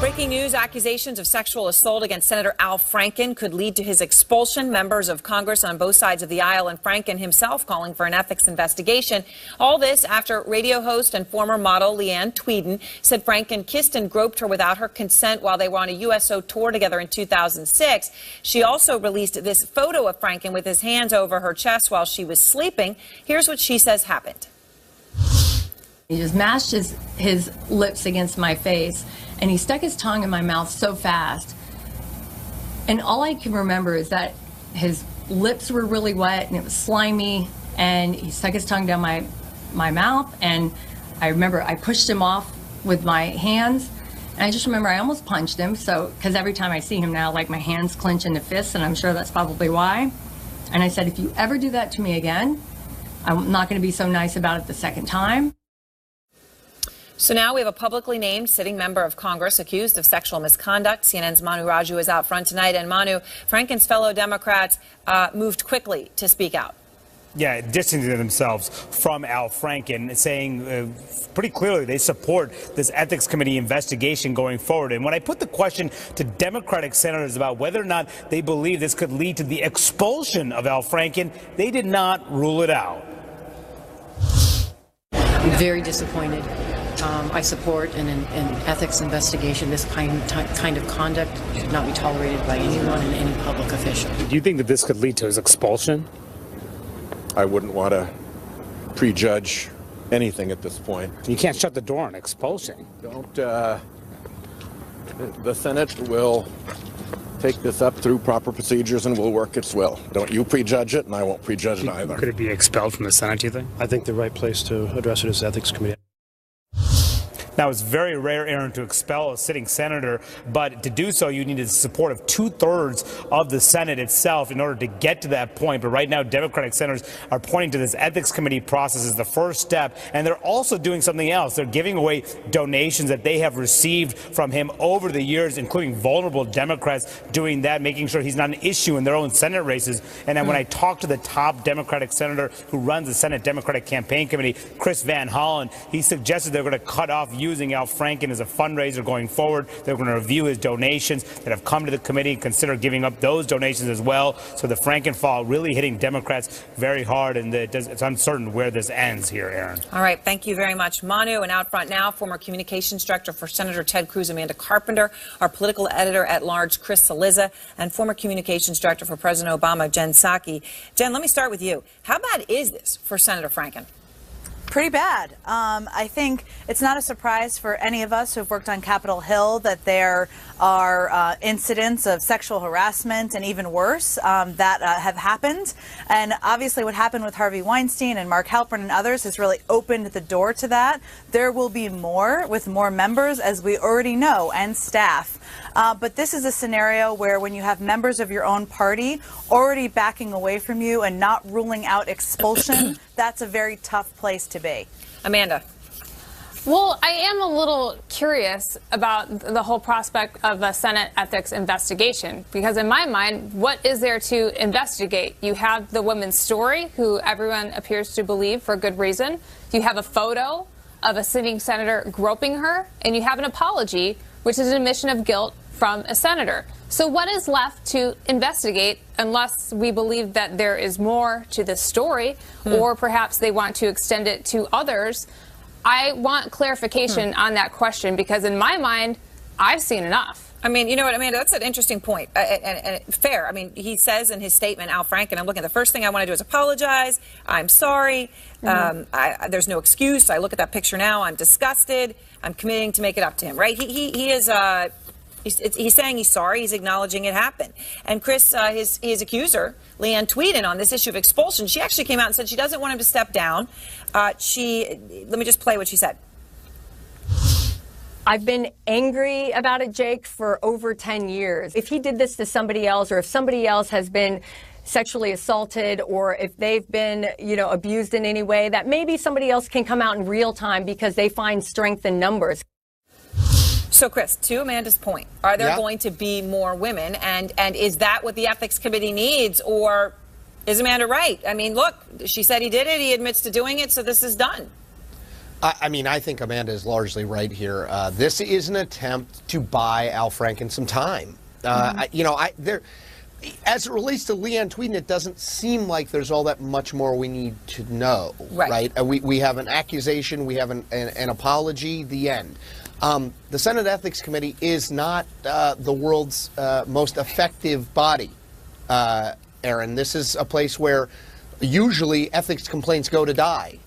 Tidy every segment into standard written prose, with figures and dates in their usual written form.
Breaking news, accusations of sexual assault against Senator Al Franken could lead to his expulsion. Members of Congress on both sides of the aisle and Franken himself calling for an ethics investigation. All this after radio host and former model Leanne Tweeden said Franken kissed and groped her without her consent while they were on a USO tour together in 2006. She also released this photo of Franken with his hands over her chest while she was sleeping. Here's what she says happened. He just mashed his lips against my face, and he stuck his tongue in my mouth so fast. And all I can remember is that his lips were really wet and it was slimy, and he stuck his tongue down my mouth, and I remember I pushed him off with my hands, and I just remember I almost punched him, because every time I see him now, like, my hands clench into fists, and I'm sure that's probably why. And I said, if you ever do that to me again, I'm not going to be so nice about it the second time. So now we have a publicly named sitting member of Congress accused of sexual misconduct. CNN's Manu Raju is out front tonight. And Manu, Franken's fellow Democrats moved quickly to speak out. Yeah, distancing themselves from Al Franken, saying pretty clearly they support this ethics committee investigation going forward. And when I put the question to Democratic senators about whether or not they believe this could lead to the expulsion of Al Franken, they did not rule it out. I'm very disappointed. I support an ethics investigation. This kind of conduct should not be tolerated by anyone and any public official. Do you think that this could lead to his expulsion? I wouldn't want to prejudge anything at this point. You can't shut the door on expulsion. Don't. The Senate will take this up through proper procedures and will work its will. Don't you prejudge it, and I won't prejudge it either. Could it be expelled from the Senate, do you think? I think the right place to address it is the Ethics Committee. Now, it's very rare, Aaron, to expel a sitting senator, but to do so, you need the support of 2/3 of the Senate itself in order to get to that point. But right now, Democratic senators are pointing to this ethics committee process as the first step, and they're also doing something else. They're giving away donations that they have received from him over the years, including vulnerable Democrats doing that, making sure he's not an issue in their own Senate races. And then when I talked to the top Democratic senator who runs the Senate Democratic Campaign Committee, Chris Van Hollen, he suggested they're going to cut off using Al Franken as a fundraiser going forward. They're going to review his donations that have come to the committee, consider giving up those donations as well. So the Franken fall really hitting Democrats very hard, and it's uncertain where this ends here, Aaron. All right. Thank you very much, Manu. And out front now, former communications director for Senator Ted Cruz, Amanda Carpenter, our political editor at large, Chris Cillizza, and former communications director for President Obama, Jen Psaki. Jen, let me start with you. How bad is this for Senator Franken? Pretty bad. I think it's not a surprise for any of us who've worked on Capitol Hill that there are incidents of sexual harassment and even worse that have happened. And obviously what happened with Harvey Weinstein and Mark Halperin and others has really opened the door to that. There will be more with more members, as we already know, and staff. But this is a scenario where when you have members of your own party already backing away from you and not ruling out expulsion, that's a very tough place to be. Amanda. Well, I am a little curious about the whole prospect of a Senate ethics investigation, because in my mind, what is there to investigate? You have the woman's story, who everyone appears to believe for good reason. You have a photo of a sitting senator groping her, and you have an apology, which is an admission of guilt from a senator. So what is left to investigate unless we believe that there is more to this story, or perhaps they want to extend it to others? I want clarification on that question, because in my mind, I've seen enough. I mean, you know what, Amanda, that's an interesting point. And fair. I mean, he says in his statement, Al Franken, I'm looking, the first thing I want to do is apologize. I'm sorry. There's no excuse. I look at that picture now. I'm disgusted. I'm committing to make it up to him, right? He is, he's saying he's sorry. He's acknowledging it happened. And Chris, his accuser, Leanne Tweeden, on this issue of expulsion, she actually came out and said she doesn't want him to step down. Let me just play what she said. I've been angry about it, Jake, for over 10 years. If he did this to somebody else, or if somebody else has been sexually assaulted, or if they've been, abused in any way, that maybe somebody else can come out in real time because they find strength in numbers. So, Chris, to Amanda's point, are there going to be more women? And is that what the ethics committee needs? Or is Amanda right? I mean, look, she said he did it. He admits to doing it. So this is done. I mean, I think Amanda is largely right here. This is an attempt to buy Al Franken some time. As it relates to Leanne Tweeden, it doesn't seem like there's all that much more we need to know, right? We have an accusation, we have an apology, the end. The Senate Ethics Committee is not the world's most effective body, Aaron. This is a place where usually ethics complaints go to die.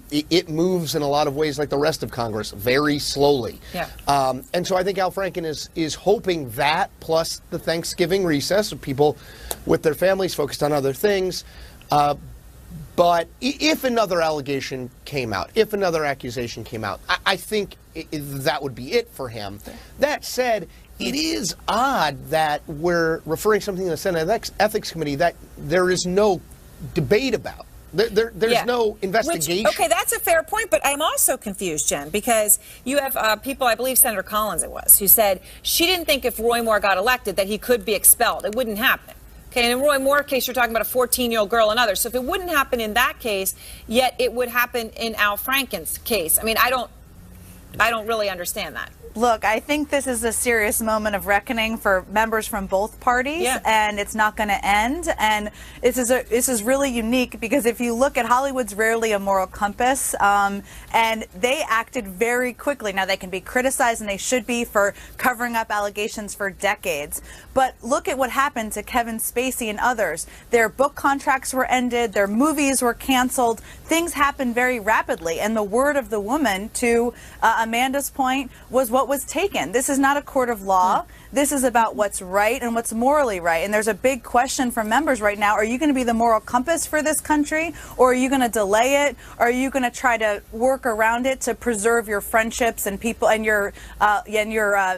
It moves in a lot of ways like the rest of Congress, very slowly. Yeah. And so I think Al Franken is hoping that, plus the Thanksgiving recess of people with their families focused on other things. But if another allegation came out, if another accusation came out, I think that would be it for him. That said, it is odd that we're referring something to the Senate Ethics Committee that there is no debate about. There's no investigation. Okay, that's a fair point, but I'm also confused, Jen, because you have people, I believe Senator Collins it was, who said she didn't think if Roy Moore got elected that he could be expelled. It wouldn't happen. Okay, and in Roy Moore's case, you're talking about a 14-year-old girl and others. So if it wouldn't happen in that case, yet it would happen in Al Franken's case. I mean, I don't really understand that. Look, I think this is a serious moment of reckoning for members from both parties, and it's not going to end. And this is really unique because if you look at Hollywood's rarely a moral compass, and they acted very quickly. Now, they can be criticized, and they should be, for covering up allegations for decades. But look at what happened to Kevin Spacey and others. Their book contracts were ended. Their movies were canceled. Things happened very rapidly. And the word of the woman, to Amanda's point, was what was taken. This is not a court of law. This is about what's right and what's morally right. And there's a big question from members right now. Are you going to be the moral compass for this country, or are you going to delay it? Or are you going to try to work around it to preserve your friendships and people and your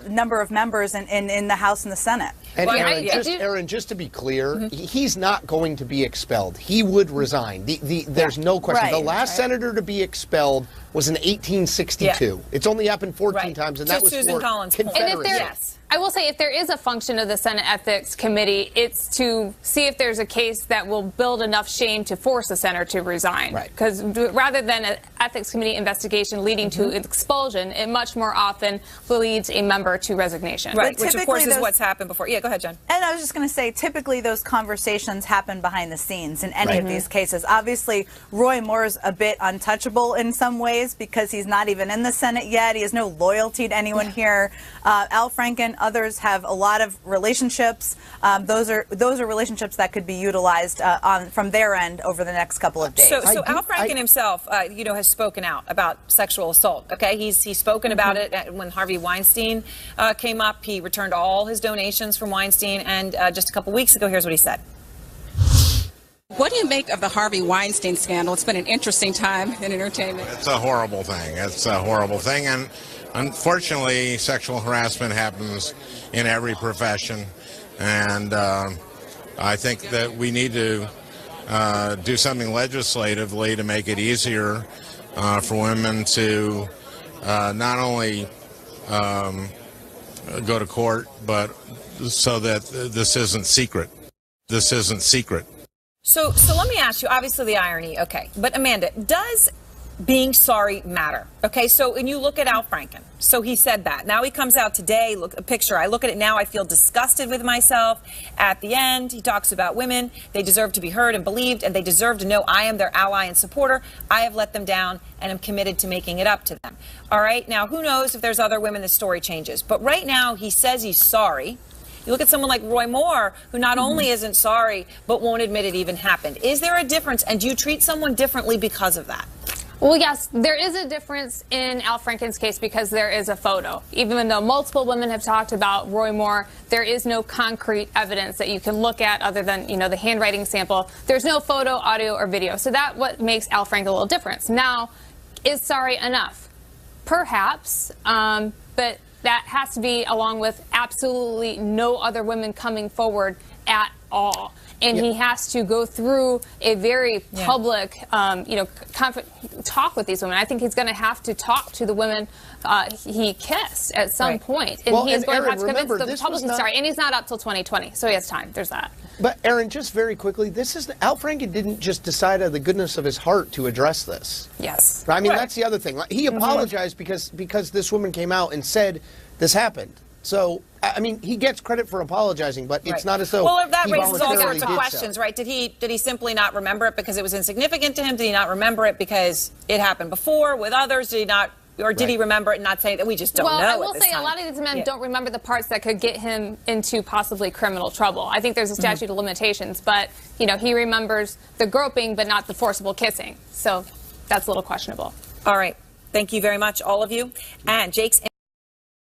number of members in the House and the Senate? And Aaron, just to be clear, he's not going to be expelled. He would resign. There's no question. The last senator to be expelled was in 1862. It's only happened 14 times, and that was Susan for Collins' Confederacy. I will say, if there is a function of the Senate Ethics Committee, it's to see if there's a case that will build enough shame to force a senator to resign. Because rather than an Ethics Committee investigation leading to expulsion, it much more often leads a member to resignation. Right, which of course is what's happened before. Yeah, go ahead, Jen. And I was just going to say, typically those conversations happen behind the scenes in any of these cases. Obviously, Roy Moore's a bit untouchable in some ways because he's not even in the Senate yet. He has no loyalty to anyone here. Al Franken, others have a lot of relationships. Those are relationships that could be utilized from their end over the next couple of days. So Al Franken himself, has spoken out about sexual assault. Okay, he's spoken about it when Harvey Weinstein came up. He returned all his donations from Weinstein, and just a couple weeks ago, here's what he said. What do you make of the Harvey Weinstein scandal? It's been an interesting time in entertainment. It's a horrible thing. It's a horrible thing, and unfortunately, sexual harassment happens in every profession, and I think that we need to do something legislatively to make it easier for women to not only go to court, but so that this isn't secret. This isn't secret. So let me ask you, obviously the irony, okay, but Amanda, does being sorry matter? Okay, so when you look at Al Franken, so he said that. Now he comes out today, look a picture. I look at it now, I feel disgusted with myself. At the end, he talks about women. They deserve to be heard and believed, and they deserve to know I am their ally and supporter. I have let them down, and am committed to making it up to them. All right, now who knows if there's other women, the story changes. But right now, he says he's sorry. You look at someone like Roy Moore, who not only isn't sorry, but won't admit it even happened. Is there a difference, and do you treat someone differently because of that? Well, yes, there is a difference in Al Franken's case because there is a photo. Even though multiple women have talked about Roy Moore, there is no concrete evidence that you can look at other than, the handwriting sample. There's no photo, audio, or video. So that's what makes Al Franken a little different. Now, is sorry enough? Perhaps, but that has to be along with absolutely no other women coming forward at all. And he has to go through a very public, talk with these women. I think he's going to have to talk to the women he kissed at some point. And he's going to have to convince the Republicans. And he's not up till 2020, so he has time. There's that. But, Aaron, just very quickly, Al Franken didn't just decide out of the goodness of his heart to address this. Yes. I mean, that's the other thing. He apologized because this woman came out and said this happened. So, I mean, he gets credit for apologizing, but it's not as though that he raises all voluntarily sorts of did questions, so. right? Did he simply not remember it because it was insignificant to him? Did he not remember it because it happened before with others? Did he not, or did he remember it and not say that? We just don't know. Well, I will say time. A lot of these men don't remember the parts that could get him into possibly criminal trouble. I think there's a statute of limitations, but he remembers the groping, but not the forcible kissing. So that's a little questionable. All right. Thank you very much, all of you. And Jake's